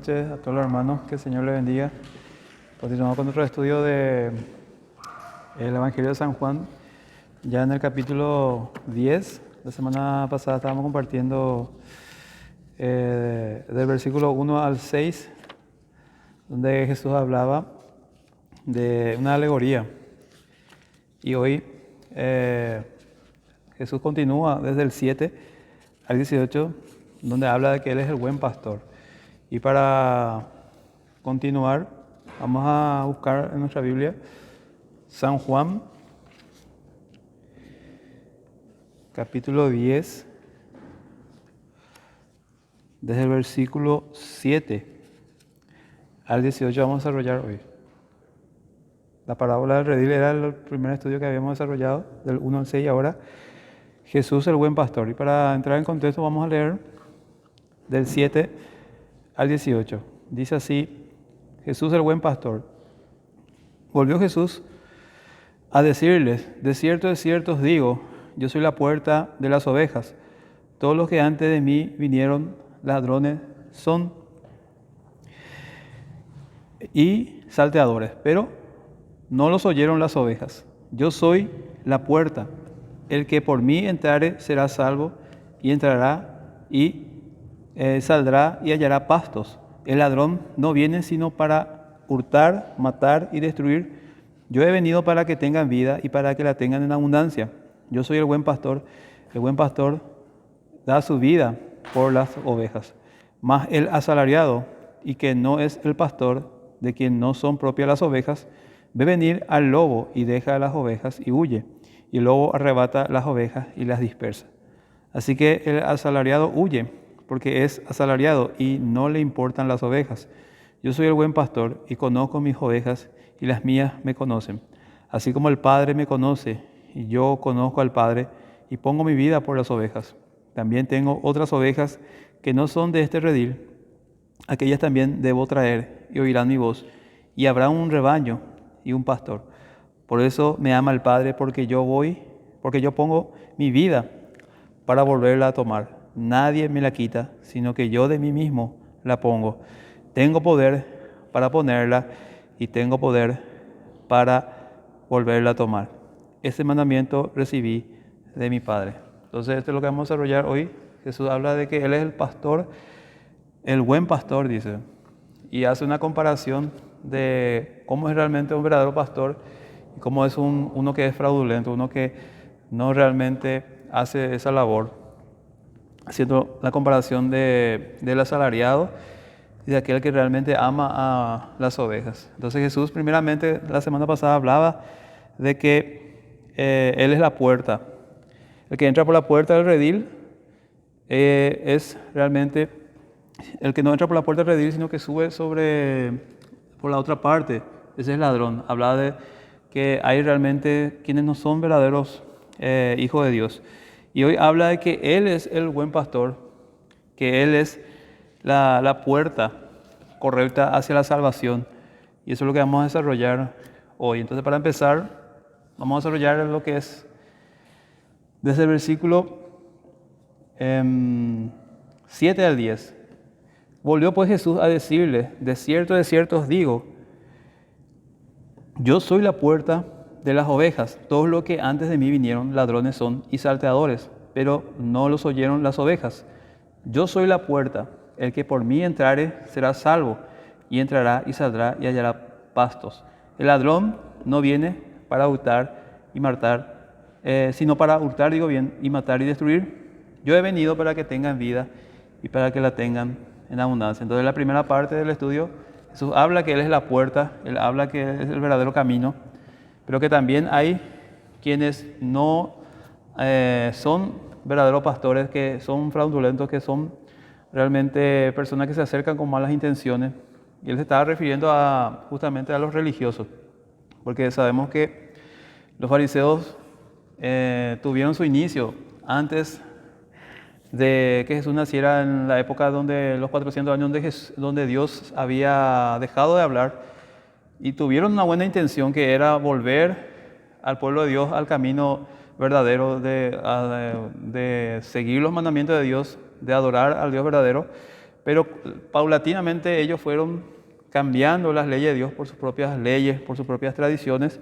noches a todos los hermanos, que el Señor les bendiga. Continuamos con nuestro estudio del Evangelio de San Juan, ya en el capítulo 10. La semana pasada estábamos compartiendo del versículo 1 al 6, donde Jesús hablaba de una alegoría. Y hoy Jesús continúa desde el 7 al 18, donde habla de que Él es el buen pastor. Y para continuar, vamos a buscar en nuestra Biblia San Juan, capítulo 10, desde el versículo 7 al 18 vamos a desarrollar hoy. La parábola del redil era el primer estudio que habíamos desarrollado, del 1 al 6, y ahora Jesús el buen pastor. Y para entrar en contexto vamos a leer del 7 al 18. Dice así: Jesús el buen pastor. Volvió Jesús a decirles: de cierto os digo, yo soy la puerta de las ovejas. Todos los que antes de mí vinieron ladrones son y salteadores, pero no los oyeron las ovejas. Yo soy la puerta. El que por mí entrare será salvo, y entrará y saldrá y hallará pastos. El ladrón no viene sino para hurtar, matar y destruir. Yo he venido para que tengan vida y para que la tengan en abundancia. Yo soy el buen pastor. El buen pastor da su vida por las ovejas. Mas el asalariado, y que no es el pastor, de quien no son propias las ovejas, ve venir al lobo y deja a las ovejas y huye. Y el lobo arrebata las ovejas y las dispersa. Así que el asalariado huye, porque es asalariado y no le importan las ovejas. Yo soy el buen pastor y conozco mis ovejas, y las mías me conocen. Así como el Padre me conoce, y yo conozco al Padre, y pongo mi vida por las ovejas. También tengo otras ovejas que no son de este redil. Aquellas también debo traer, y oirán mi voz, y habrá un rebaño y un pastor. Por eso me ama el Padre, porque yo pongo mi vida para volverla a tomar. Nadie me la quita, sino que yo de mí mismo la pongo. Tengo poder para ponerla y tengo poder para volverla a tomar. Este mandamiento recibí de mi Padre. Entonces, esto es lo que vamos a desarrollar hoy. Jesús habla de que Él es el pastor, el buen pastor, dice, y hace una comparación de cómo es realmente un verdadero pastor y cómo es uno que es fraudulento, uno que no realmente hace esa labor, haciendo la comparación del asalariado y de aquel que realmente ama a las ovejas. Entonces Jesús, primeramente, la semana pasada hablaba de que Él es la puerta. El que entra por la puerta del redil es realmente el que no entra por la puerta del redil, sino que sube por la otra parte. Ese es ladrón. Habla de que hay realmente quienes no son verdaderos hijos de Dios. Y hoy habla de que Él es el buen pastor, que Él es la puerta correcta hacia la salvación. Y eso es lo que vamos a desarrollar hoy. Entonces, para empezar, vamos a desarrollar lo que es desde el versículo 7 al 10. Volvió pues Jesús a decirle: de cierto os digo, yo soy la puerta de las ovejas. Todos los que antes de mí vinieron ladrones son y salteadores, pero no los oyeron las ovejas. Yo soy la puerta. El que por mí entrare será salvo, y entrará y saldrá y hallará pastos. El ladrón no viene para hurtar y matar, sino para hurtar, y matar y destruir. Yo he venido para que tengan vida y para que la tengan en abundancia. Entonces, la primera parte del estudio, Jesús habla que Él es la puerta, Él habla que es el verdadero camino, pero que también hay quienes no son verdaderos pastores, que son fraudulentos, que son realmente personas que se acercan con malas intenciones. Y Él se estaba refiriendo justamente a los religiosos, porque sabemos que los fariseos tuvieron su inicio antes de que Jesús naciera, en la época donde los 400 años donde Dios había dejado de hablar, y tuvieron una buena intención, que era volver al pueblo de Dios al camino verdadero de seguir los mandamientos de Dios, de adorar al Dios verdadero, pero paulatinamente ellos fueron cambiando las leyes de Dios por sus propias leyes, por sus propias tradiciones,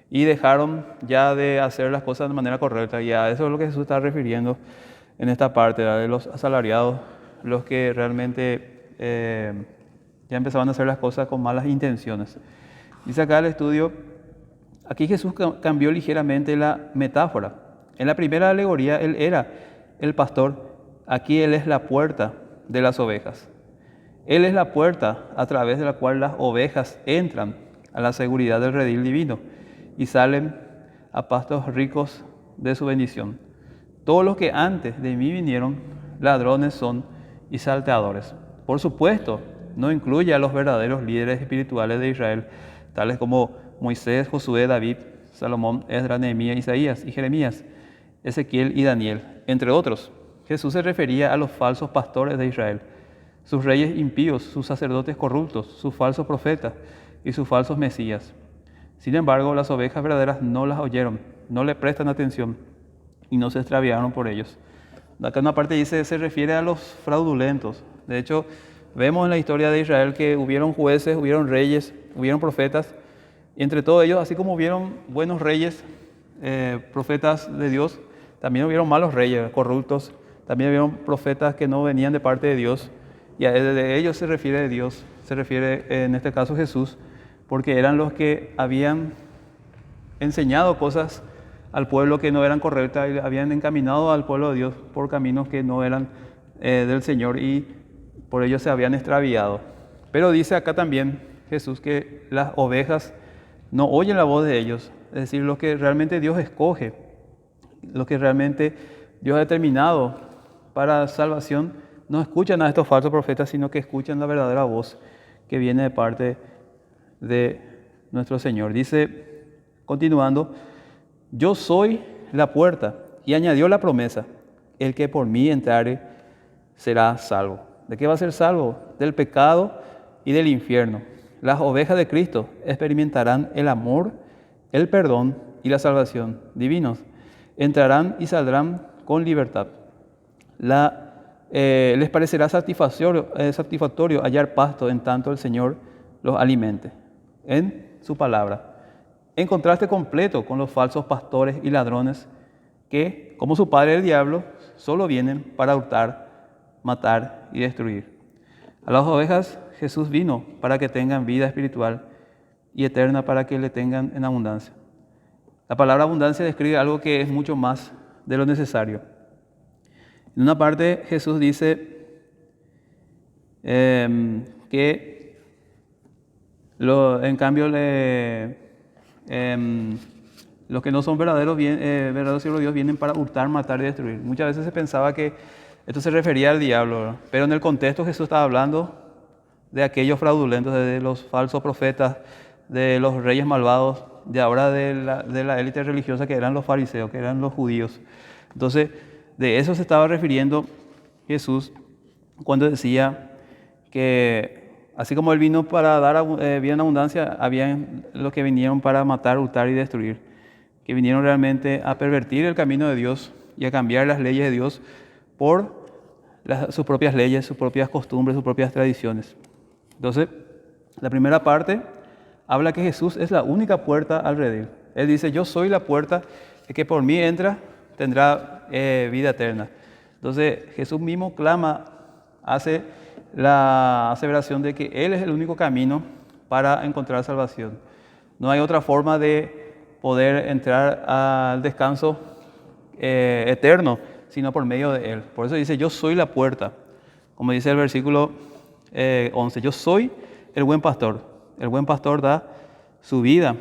y dejaron ya de hacer las cosas de manera correcta. Y a eso es lo que Jesús está refiriendo en esta parte, ¿verdad? De los asalariados, los que realmente ya empezaban a hacer las cosas con malas intenciones. Dice acá el estudio, aquí Jesús cambió ligeramente la metáfora. En la primera alegoría Él era el pastor, aquí Él es la puerta de las ovejas. Él es la puerta a través de la cual las ovejas entran a la seguridad del redil divino y salen a pastos ricos de su bendición. Todos los que antes de mí vinieron, ladrones son y salteadores. Por supuesto, no incluye a los verdaderos líderes espirituales de Israel, tales como Moisés, Josué, David, Salomón, Esdras, Nehemías, Isaías y Jeremías, Ezequiel y Daniel, entre otros. Jesús se refería a los falsos pastores de Israel, sus reyes impíos, sus sacerdotes corruptos, sus falsos profetas y sus falsos mesías. Sin embargo, las ovejas verdaderas no las oyeron, no le prestan atención y no se extraviaron por ellos. Acá en una parte dice, se refiere a los fraudulentos. De hecho, vemos en la historia de Israel que hubieron jueces, hubieron reyes, hubieron profetas, y entre todos ellos, así como hubieron buenos reyes, profetas de Dios, también hubieron malos reyes, corruptos, también hubieron profetas que no venían de parte de Dios, y de ellos se refiere a Dios, se refiere en este caso Jesús, porque eran los que habían enseñado cosas al pueblo que no eran correctas y habían encaminado al pueblo de Dios por caminos que no eran del Señor y por ello se habían extraviado. Pero dice acá también Jesús que las ovejas no oyen la voz de ellos, es decir, los que realmente Dios escoge, los que realmente Dios ha determinado para salvación, no escuchan a estos falsos profetas, sino que escuchan la verdadera voz que viene de parte de nuestro Señor. Dice, continuando, yo soy la puerta, y añadió la promesa, el que por mí entrare será salvo. ¿De qué va a ser salvo? Del pecado y del infierno. Las ovejas de Cristo experimentarán el amor, el perdón y la salvación divinos. Entrarán y saldrán con libertad. Les parecerá satisfactorio hallar pasto en tanto el Señor los alimente en su palabra. En contraste completo con los falsos pastores y ladrones que, como su padre el diablo, solo vienen para hurtar, matar y destruir. A las ovejas Jesús vino para que tengan vida espiritual y eterna, para que le tengan en abundancia. La palabra abundancia describe algo que es mucho más de lo necesario. En una parte Jesús dice que en cambio los que no son verdaderos siervos de Dios vienen para hurtar, matar y destruir. Muchas veces se pensaba que esto se refería al diablo, ¿verdad? Pero en el contexto Jesús estaba hablando de aquellos fraudulentos, de los falsos profetas, de los reyes malvados, de ahora de la élite religiosa que eran los fariseos, que eran los judíos. Entonces, de eso se estaba refiriendo Jesús cuando decía que así como Él vino para dar vida en abundancia, habían los que vinieron para matar, hurtar y destruir, que vinieron realmente a pervertir el camino de Dios y a cambiar las leyes de Dios por sus propias leyes, sus propias costumbres, sus propias tradiciones. Entonces, la primera parte habla que Jesús es la única puerta al redil. Él dice, yo soy la puerta, el que por mí entra tendrá vida eterna. Entonces, Jesús mismo hace la aseveración de que Él es el único camino para encontrar salvación. No hay otra forma de poder entrar al descanso eterno, sino por medio de Él. Por eso dice, yo soy la puerta. Como dice el versículo 11, yo soy el buen pastor. El buen pastor da su vida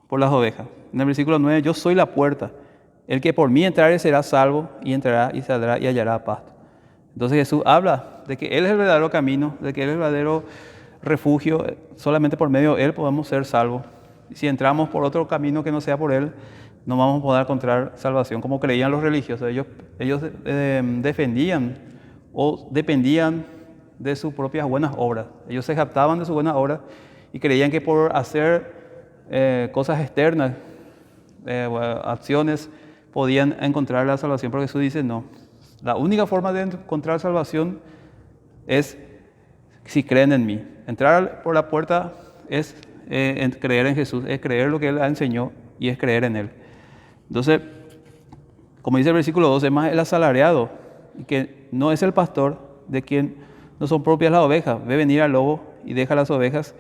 por las ovejas. En el versículo 9, yo soy la puerta. El que por mí entrare será salvo, y entrará y saldrá y hallará pasto. Entonces Jesús habla de que Él es el verdadero camino, de que Él es el verdadero refugio. Solamente por medio de Él podemos ser salvos. Y si entramos por otro camino que no sea por Él, no vamos a poder encontrar salvación, como creían los religiosos. Ellos defendían o dependían de sus propias buenas obras. Ellos se jactaban de sus buenas obras y creían que por hacer cosas externas, acciones, podían encontrar la salvación. Pero Jesús dice no. La única forma de encontrar salvación es si creen en mí. Entrar por la puerta es creer en Jesús, es creer lo que Él enseñó y es creer en Él. Entonces, como dice el versículo 12, es más el asalariado, que no es el pastor de quien no son propias las ovejas. Ve venir al lobo y deja las ovejas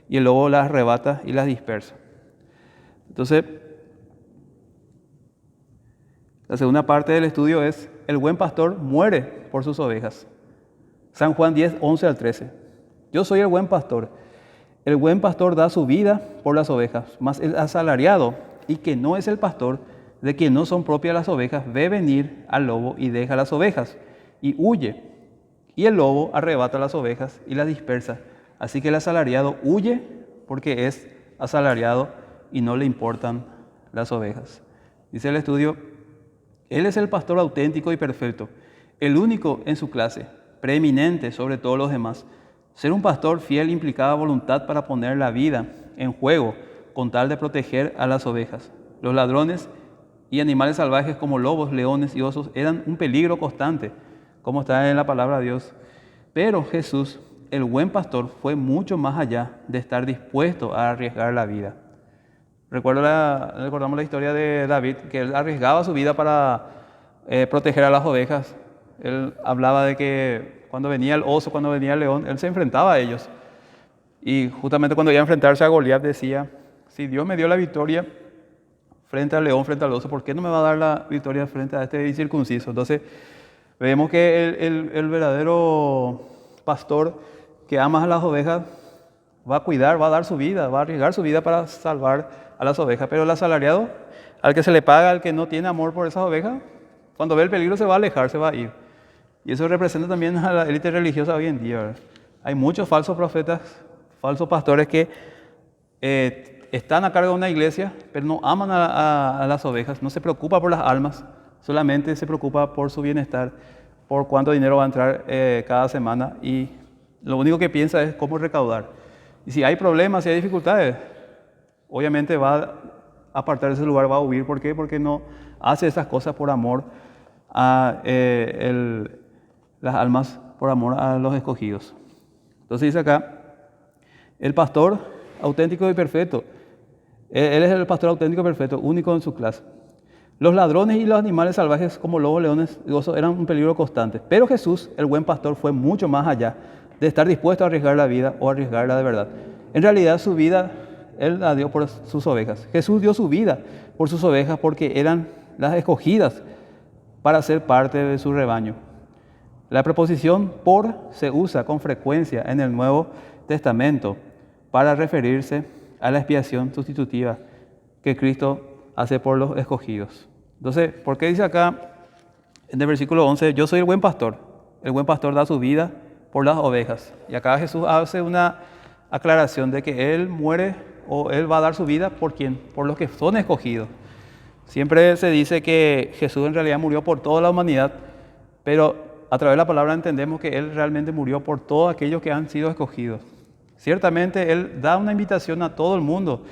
y el lobo las arrebata y las dispersa. Entonces, la segunda parte del estudio es: el buen pastor muere por sus ovejas. San Juan 10, 11 al 13. Yo soy el buen pastor. El buen pastor da su vida por las ovejas, mas el asalariado, y que no es el pastor, de quien no son propias las ovejas, ve venir al lobo y deja las ovejas, y huye. Y el lobo arrebata las ovejas y las dispersa. Así que el asalariado huye porque es asalariado y no le importan las ovejas. Dice el estudio: Él es el pastor auténtico y perfecto, el único en su clase, preeminente sobre todos los demás. Ser un pastor fiel implicaba voluntad para poner la vida en juego con tal de proteger a las ovejas. Los ladrones y animales salvajes como lobos, leones y osos eran un peligro constante, como está en la palabra de Dios. Pero Jesús, el buen pastor, fue mucho más allá de estar dispuesto a arriesgar la vida. Recordamos la historia de David, que él arriesgaba su vida para proteger a las ovejas. Él hablaba de que cuando venía el oso, cuando venía el león, él se enfrentaba a ellos. Y justamente cuando iba a enfrentarse a Goliat decía: si Dios me dio la victoria frente al león, frente al oso, ¿por qué no me va a dar la victoria frente a este incircunciso? Entonces vemos que el verdadero pastor que ama a las ovejas va a cuidar, va a dar su vida, va a arriesgar su vida para salvar a las ovejas. Pero el asalariado, al que se le paga, al que no tiene amor por esas ovejas, cuando ve el peligro se va a alejar, se va a ir. Y eso representa también a la élite religiosa hoy en día, ¿verdad? Hay muchos falsos profetas, falsos pastores que están a cargo de una iglesia, pero no aman a las ovejas, no se preocupa por las almas, solamente se preocupa por su bienestar, por cuánto dinero va a entrar cada semana, y lo único que piensa es cómo recaudar. Y si hay problemas, si hay dificultades, obviamente va a apartar de ese lugar, va a huir. ¿Por qué? Porque no hace esas cosas por amor a las almas, por amor a los escogidos. Entonces dice acá: el pastor auténtico y perfecto. Él es el pastor auténtico y perfecto, único en su clase. Los ladrones y los animales salvajes como lobos, leones y osos eran un peligro constante. Pero Jesús, el buen pastor, fue mucho más allá de estar dispuesto a arriesgar la vida o arriesgarla de verdad. En realidad su vida Él la dio por sus ovejas. Jesús dio su vida por sus ovejas porque eran las escogidas para ser parte de su rebaño. La preposición por se usa con frecuencia en el Nuevo Testamento para referirse a la expiación sustitutiva que Cristo hace por los escogidos. Entonces, ¿por qué dice acá en el versículo 11: yo soy el buen pastor? El buen pastor da su vida por las ovejas. Y acá Jesús hace una aclaración de que Él muere o Él va a dar su vida ¿por quién? Por los que son escogidos. Siempre se dice que Jesús en realidad murió por toda la humanidad, pero a través de la palabra entendemos que Él realmente murió por todos aquellos que han sido escogidos. Ciertamente Él da una invitación a todo el mundo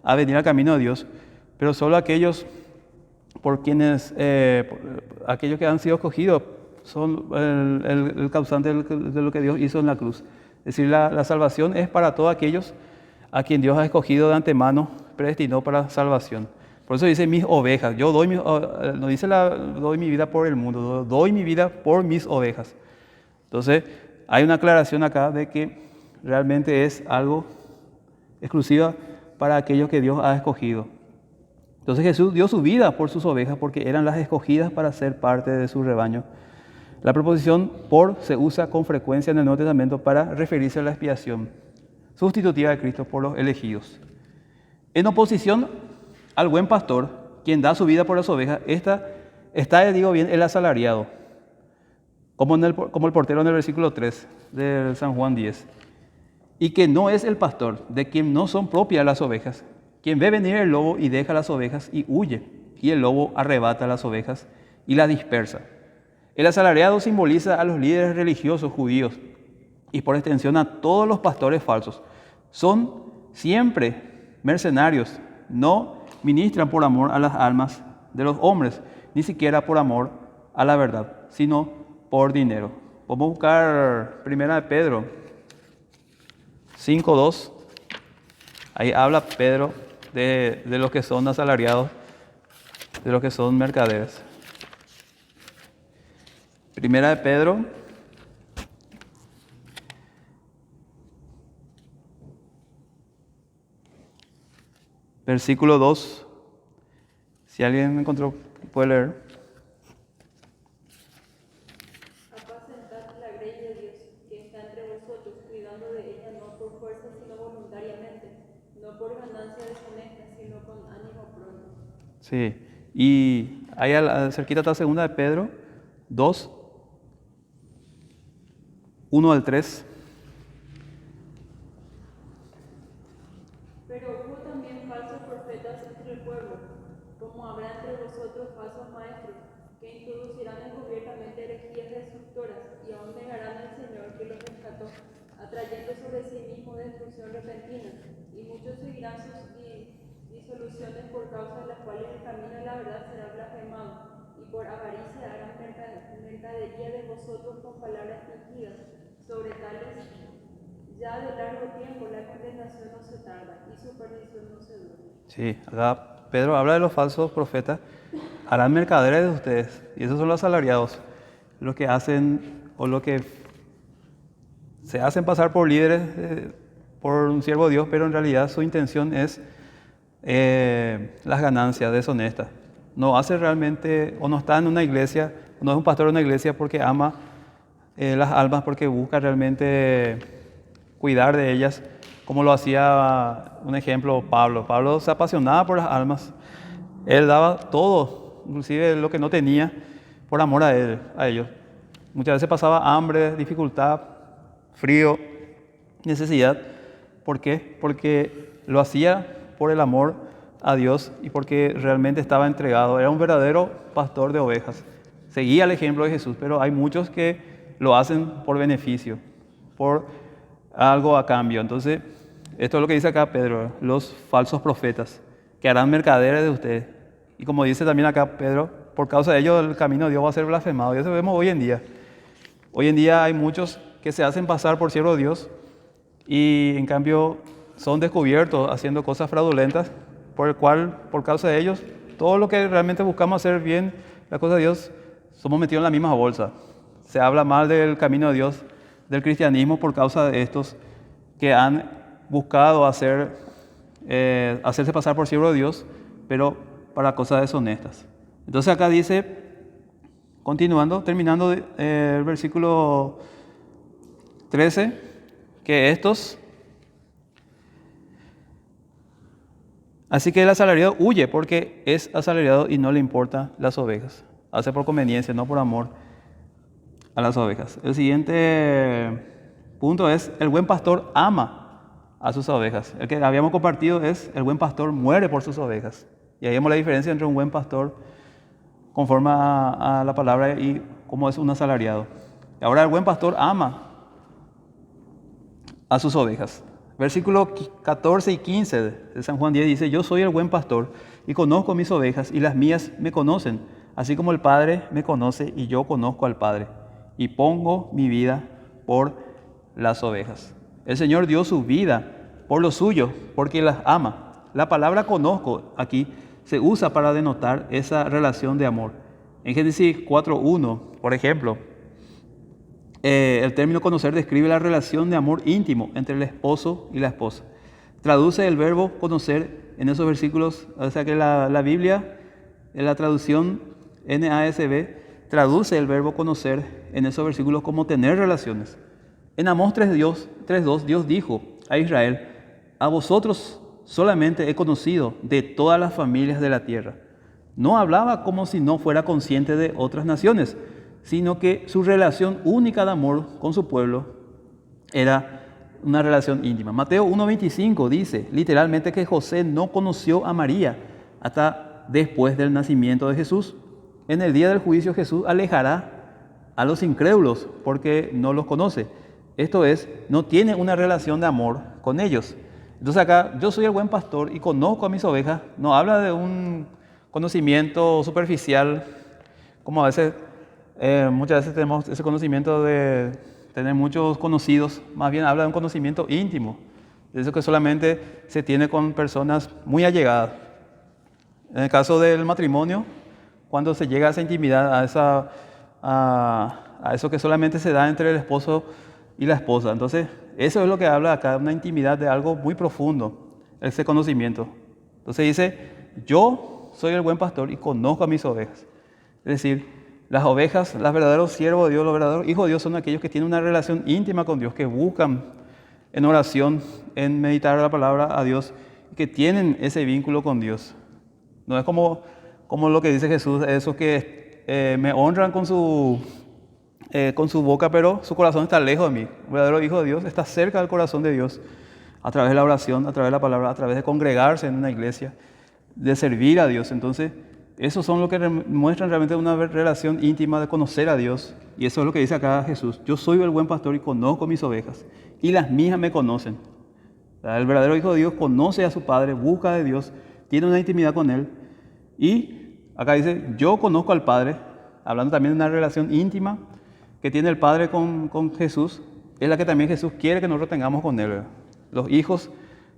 a venir al camino de Dios, pero solo aquellos aquellos que han sido escogidos son el causante de lo que Dios hizo en la cruz. Es decir, la salvación es para todos aquellos a quien Dios ha escogido de antemano, predestinó para salvación. Por eso dice mis ovejas. Yo doy no dice doy mi vida por el mundo, doy mi vida por mis ovejas. Entonces, hay una aclaración acá de que realmente es algo exclusiva para aquellos que Dios ha escogido. Entonces Jesús dio su vida por sus ovejas porque eran las escogidas para ser parte de su rebaño. La preposición por se usa con frecuencia en el Nuevo Testamento para referirse a la expiación sustitutiva de Cristo por los elegidos. En oposición al buen pastor, quien da su vida por las ovejas, está, digo bien, el asalariado, como el portero en el versículo 3 de San Juan 10. Y que no es el pastor, de quien no son propias las ovejas, quien ve venir el lobo y deja las ovejas y huye, y el lobo arrebata las ovejas y las dispersa. El asalariado simboliza a los líderes religiosos judíos y por extensión a todos los pastores falsos. Son siempre mercenarios, no ministran por amor a las almas de los hombres, ni siquiera por amor a la verdad, sino por dinero. Vamos a buscar Primera de Pedro 5:2. Ahí habla Pedro de los que son asalariados, de los que son mercaderes. Primera de Pedro, versículo 2. Si alguien encontró, puede leer. Apacentad la grey de Dios, que está entre vosotros, cuidando de ella no por fuerza, sino voluntariamente, no por ganancia deshonesta, sino con ánimo pronto. Sí, y ahí cerquita está segunda de Pedro 2, 1 al 3. Pero hubo también falsos profetas entre el pueblo, como habrá entre vosotros falsos maestros, que introducirán encubiertamente herejías destructoras, y aún negarán al Señor que los rescató, atrayendo sobre sí mismo destrucción repentina, y muchos seguirán sus disoluciones, por causa de las cuales el camino de la verdad será blasfemado, y por avaricia harán mercadería de vosotros con palabras fingidas. Sobre tales, ya de largo tiempo la condenación no se tarda, y su perdición no se duerme. Sí, acá Pedro habla de los falsos profetas, harán mercaderes de ustedes, y esos son los asalariados, los que hacen o los que se hacen pasar por líderes, por un siervo de Dios, pero en realidad su intención es las ganancias deshonestas. No hace realmente, o no está en una iglesia, no es un pastor de una iglesia porque ama las almas, porque busca realmente cuidar de ellas, como lo hacía, un ejemplo, Pablo. Pablo se apasionaba por las almas, él daba todo, inclusive lo que no tenía, por amor a ellos. Muchas veces pasaba hambre, dificultad, frío, necesidad. ¿Por qué? Porque lo hacía por el amor a Dios y porque realmente estaba entregado. Era un verdadero pastor de ovejas. Seguía el ejemplo de Jesús, pero hay muchos que lo hacen por beneficio, por algo a cambio. Entonces, esto es lo que dice acá Pedro, los falsos profetas, que harán mercaderes de ustedes. Y como dice también acá Pedro, por causa de ellos el camino de Dios va a ser blasfemado. Y eso vemos hoy en día. Hoy en día hay muchos que se hacen pasar por siervos de Dios y en cambio son descubiertos haciendo cosas fraudulentas, por el cual, por causa de ellos, todo lo que realmente buscamos hacer bien, la cosa de Dios, somos metidos en la misma bolsa. Se habla mal del camino de Dios, del cristianismo, por causa de estos que han buscado hacerse pasar por siervos de Dios, pero para cosas deshonestas. Entonces acá dice, continuando, terminando el versículo 13, que estos, así que el asalariado huye porque es asalariado y no le importa las ovejas. Hace por conveniencia, no por amor a las ovejas. El siguiente punto es, el buen pastor ama a sus ovejas. El que habíamos compartido es, el buen pastor muere por sus ovejas. Y ahí vemos la diferencia entre un buen pastor conforme a la palabra y cómo es un asalariado. Y ahora el buen pastor ama a sus ovejas. Versículos 14 y 15 de San Juan 10 dice, yo soy el buen pastor y conozco mis ovejas y las mías me conocen, así como el Padre me conoce y yo conozco al Padre y pongo mi vida por las ovejas. El Señor dio su vida por los suyos porque las ama. La palabra conozco aquí se usa para denotar esa relación de amor. En Génesis 4:1, por ejemplo, el término conocer describe la relación de amor íntimo entre el esposo y la esposa. Traduce el verbo conocer en esos versículos, o sea que la Biblia, en la traducción NASB, traduce el verbo conocer en esos versículos como tener relaciones. En Amós 3:2, Dios dijo a Israel, a vosotros solamente he conocido de todas las familias de la tierra. No hablaba como si no fuera consciente de otras naciones, sino que su relación única de amor con su pueblo era una relación íntima. Mateo 1:25 dice literalmente que José no conoció a María hasta después del nacimiento de Jesús. En el día del juicio Jesús alejará a los incrédulos porque no los conoce. Esto es, no tiene una relación de amor con ellos. Entonces acá, yo soy el buen pastor y conozco a mis ovejas, no habla de un conocimiento superficial, como a veces Muchas veces tenemos ese conocimiento de tener muchos conocidos, más bien habla de un conocimiento íntimo, de eso que solamente se tiene con personas muy allegadas. En el caso del matrimonio, cuando se llega a esa intimidad, a eso que solamente se da entre el esposo y la esposa. Entonces, eso es lo que habla acá, una intimidad de algo muy profundo, ese conocimiento. Entonces dice, yo soy el buen pastor y conozco a mis ovejas. Es decir, las ovejas, los verdaderos siervos de Dios, los verdaderos hijos de Dios son aquellos que tienen una relación íntima con Dios, que buscan en oración, en meditar la palabra a Dios, que tienen ese vínculo con Dios. No es como lo que dice Jesús, esos que me honran con su boca, pero su corazón está lejos de mí. El verdadero hijo de Dios está cerca del corazón de Dios, a través de la oración, a través de la palabra, a través de congregarse en una iglesia, de servir a Dios. Entonces, esos son lo que muestran realmente una relación íntima de conocer a Dios. Y eso es lo que dice acá Jesús. Yo soy el buen pastor y conozco mis ovejas, y las mías me conocen. O sea, el verdadero hijo de Dios conoce a su Padre, busca de Dios, tiene una intimidad con Él. Y acá dice, yo conozco al Padre, hablando también de una relación íntima que tiene el Padre con Jesús, es la que también Jesús quiere que nosotros tengamos con Él, ¿verdad? Los hijos,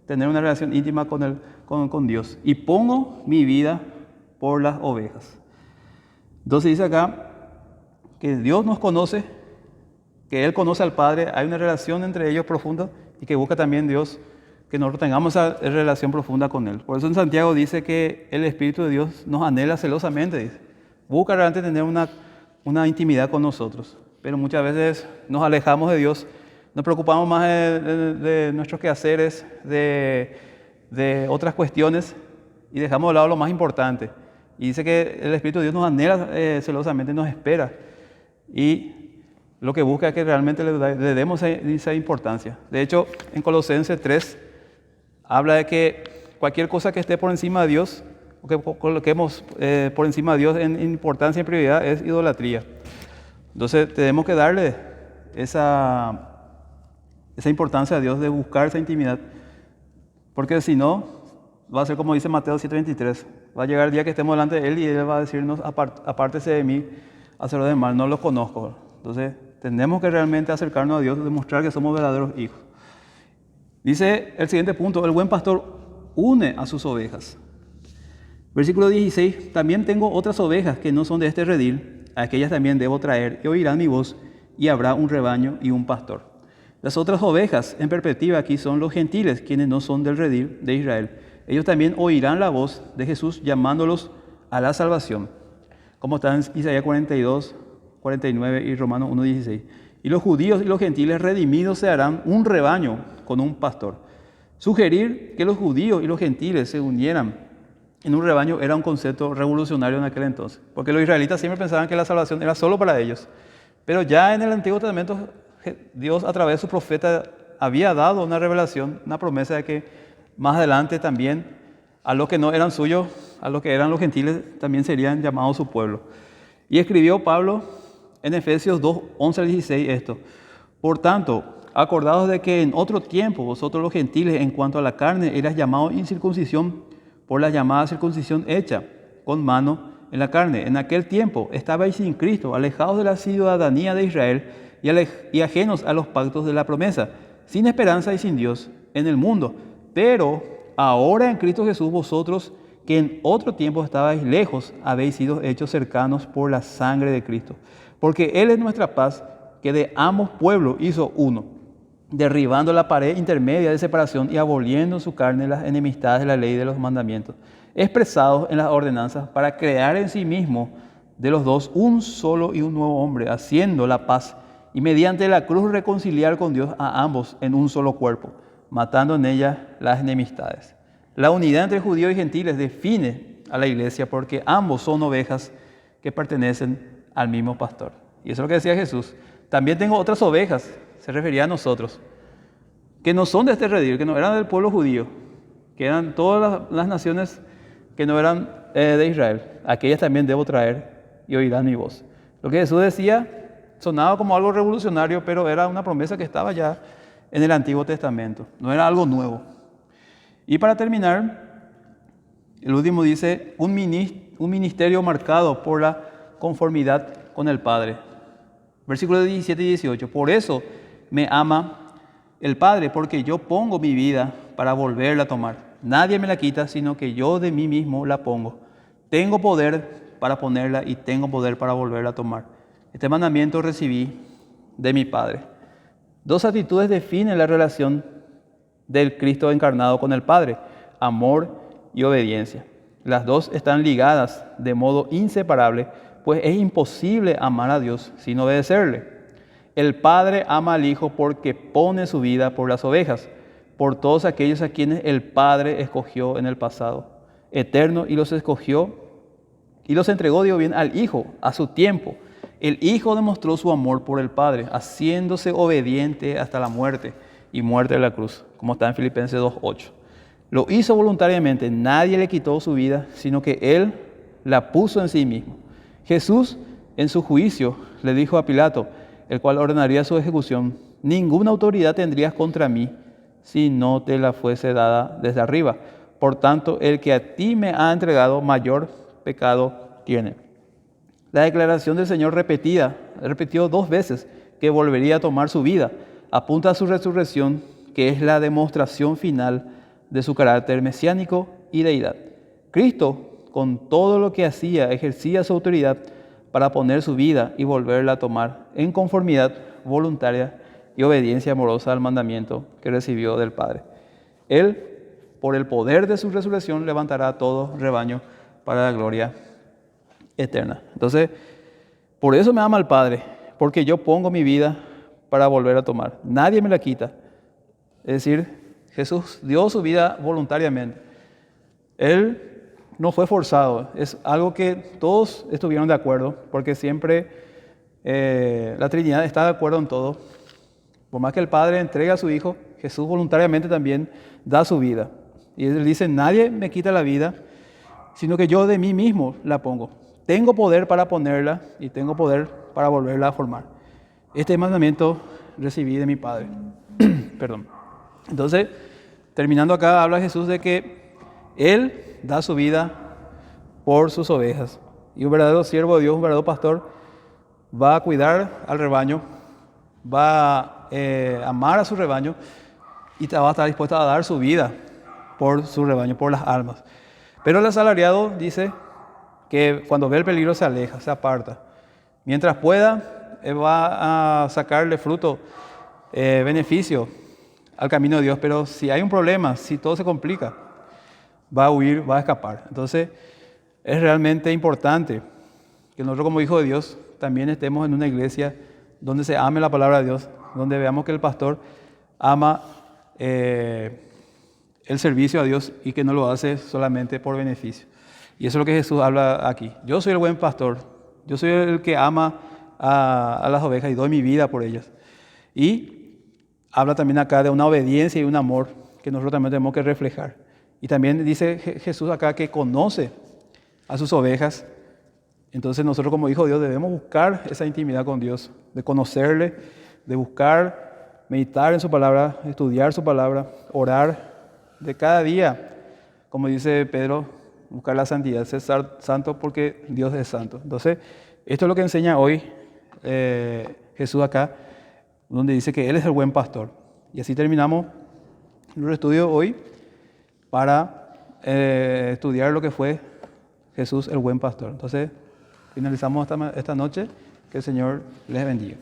tener una relación íntima con Dios. Y pongo mi vida por las ovejas. Entonces dice acá que Dios nos conoce, que Él conoce al Padre, hay una relación entre ellos profunda y que busca también Dios que nosotros tengamos esa relación profunda con Él. Por eso en Santiago dice que el Espíritu de Dios nos anhela celosamente, dice. Busca realmente tener una intimidad con nosotros, pero muchas veces nos alejamos de Dios, nos preocupamos más de nuestros quehaceres, de otras cuestiones, y dejamos de lado lo más importante. Y dice que el Espíritu de Dios nos anhela celosamente, nos espera, y lo que busca es que realmente le demos esa importancia. De hecho, en Colosenses 3 habla de que cualquier cosa que esté por encima de Dios, o que coloquemos por encima de Dios en importancia y prioridad, es idolatría. Entonces tenemos que darle esa importancia a Dios, de buscar esa intimidad, porque si no, va a ser como dice Mateo 7:23, va a llegar el día que estemos delante de Él y Él va a decirnos, apártese de mí, hacedor del mal, no los conozco. Entonces tenemos que realmente acercarnos a Dios, demostrar que somos verdaderos hijos. Dice el siguiente punto, el buen pastor une a sus ovejas. Versículo 16, también tengo otras ovejas que no son de este redil, a aquellas también debo traer, y oirán mi voz, y habrá un rebaño y un pastor. Las otras ovejas, en perspectiva aquí, son los gentiles, quienes no son del redil de Israel. Ellos también oirán la voz de Jesús llamándolos a la salvación, como está en Isaías 42, 49 y Romanos 1:16. Y los judíos y los gentiles redimidos se harán un rebaño con un pastor. Sugerir que los judíos y los gentiles se unieran en un rebaño era un concepto revolucionario en aquel entonces, porque los israelitas siempre pensaban que la salvación era solo para ellos. Pero ya en el Antiguo Testamento, Dios a través de su profeta había dado una revelación, una promesa de que más adelante también a los que no eran suyos, a los que eran los gentiles, también serían llamados su pueblo. Y escribió Pablo en Efesios 2, 11 al 16 esto: por tanto, acordaos de que en otro tiempo vosotros los gentiles en cuanto a la carne eras llamados incircuncisión por la llamada circuncisión hecha con mano en la carne. En aquel tiempo estabais sin Cristo, alejados de la ciudadanía de Israel y ajenos a los pactos de la promesa, sin esperanza y sin Dios en el mundo. Pero ahora en Cristo Jesús vosotros, que en otro tiempo estabais lejos, habéis sido hechos cercanos por la sangre de Cristo. Porque Él es nuestra paz, que de ambos pueblos hizo uno, derribando la pared intermedia de separación y aboliendo en su carne las enemistades de la ley y de los mandamientos, expresados en las ordenanzas, para crear en sí mismo de los dos un solo y un nuevo hombre, haciendo la paz, y mediante la cruz reconciliar con Dios a ambos en un solo cuerpo, matando en ella las enemistades. La unidad entre judíos y gentiles define a la iglesia, porque ambos son ovejas que pertenecen al mismo pastor. Y eso es lo que decía Jesús. También tengo otras ovejas, se refería a nosotros, que no son de este redil, que no eran del pueblo judío, que eran todas las naciones que no eran de Israel. Aquellas también debo traer y oirán mi voz. Lo que Jesús decía sonaba como algo revolucionario, pero era una promesa que estaba ya en el Antiguo Testamento, no era algo nuevo. Y para terminar, el último dice, un ministerio marcado por la conformidad con el Padre. Versículos 17 y 18. Por eso me ama el Padre, porque yo pongo mi vida para volverla a tomar. Nadie me la quita, sino que yo de mí mismo la pongo. Tengo poder para ponerla y tengo poder para volverla a tomar. Este mandamiento recibí de mi Padre. Dos actitudes definen la relación del Cristo encarnado con el Padre: amor y obediencia. Las dos están ligadas de modo inseparable, pues es imposible amar a Dios sin obedecerle. El Padre ama al Hijo porque pone su vida por las ovejas, por todos aquellos a quienes el Padre escogió en el pasado eterno y los escogió y los entregó, digo bien, al Hijo a su tiempo. El Hijo demostró su amor por el Padre, haciéndose obediente hasta la muerte y muerte de la cruz, como está en Filipenses 2:8. Lo hizo voluntariamente, nadie le quitó su vida, sino que Él la puso en sí mismo. Jesús, en su juicio, le dijo a Pilato, el cual ordenaría su ejecución: ninguna autoridad tendrías contra mí si no te la fuese dada desde arriba. Por tanto, el que a ti me ha entregado, mayor pecado tiene. La declaración del Señor repitió 2 veces que volvería a tomar su vida, apunta a su resurrección, que es la demostración final de su carácter mesiánico y deidad. Cristo, con todo lo que hacía, ejercía su autoridad para poner su vida y volverla a tomar en conformidad voluntaria y obediencia amorosa al mandamiento que recibió del Padre. Él, por el poder de su resurrección, levantará a todo rebaño para la gloria eterna. Entonces, por eso me ama el Padre, porque yo pongo mi vida para volver a tomar. Nadie me la quita. Es decir, Jesús dio su vida voluntariamente. Él no fue forzado. Es algo que todos estuvieron de acuerdo, porque siempre la Trinidad está de acuerdo en todo. Por más que el Padre entrega a su Hijo, Jesús voluntariamente también da su vida. Y Él dice, nadie me quita la vida, sino que yo de mí mismo la pongo. Tengo poder para ponerla y tengo poder para volverla a formar. Este mandamiento recibí de mi Padre. Perdón. Entonces, terminando acá, habla Jesús de que Él da su vida por sus ovejas. Y un verdadero siervo de Dios, un verdadero pastor, va a cuidar al rebaño, va a amar a su rebaño y va a estar dispuesto a dar su vida por su rebaño, por las almas. Pero el asalariado dice que cuando ve el peligro se aleja, se aparta. Mientras pueda, va a sacarle fruto, beneficio al camino de Dios. Pero si hay un problema, si todo se complica, va a huir, va a escapar. Entonces, es realmente importante que nosotros como hijos de Dios también estemos en una iglesia donde se ame la palabra de Dios, donde veamos que el pastor ama el servicio a Dios y que no lo hace solamente por beneficio. Y eso es lo que Jesús habla aquí. Yo soy el buen pastor, yo soy el que ama a las ovejas y doy mi vida por ellas. Y habla también acá de una obediencia y un amor que nosotros también tenemos que reflejar. Y también dice Jesús acá que conoce a sus ovejas. Entonces nosotros como hijos de Dios debemos buscar esa intimidad con Dios, de conocerle, de buscar, meditar en su palabra, estudiar su palabra, orar de cada día, como dice Pedro, buscar la santidad, ser santo porque Dios es santo. Entonces, esto es lo que enseña hoy Jesús acá, donde dice que Él es el buen pastor. Y así terminamos nuestro estudio hoy para estudiar lo que fue Jesús el buen pastor. Entonces, finalizamos esta noche. Que el Señor les bendiga.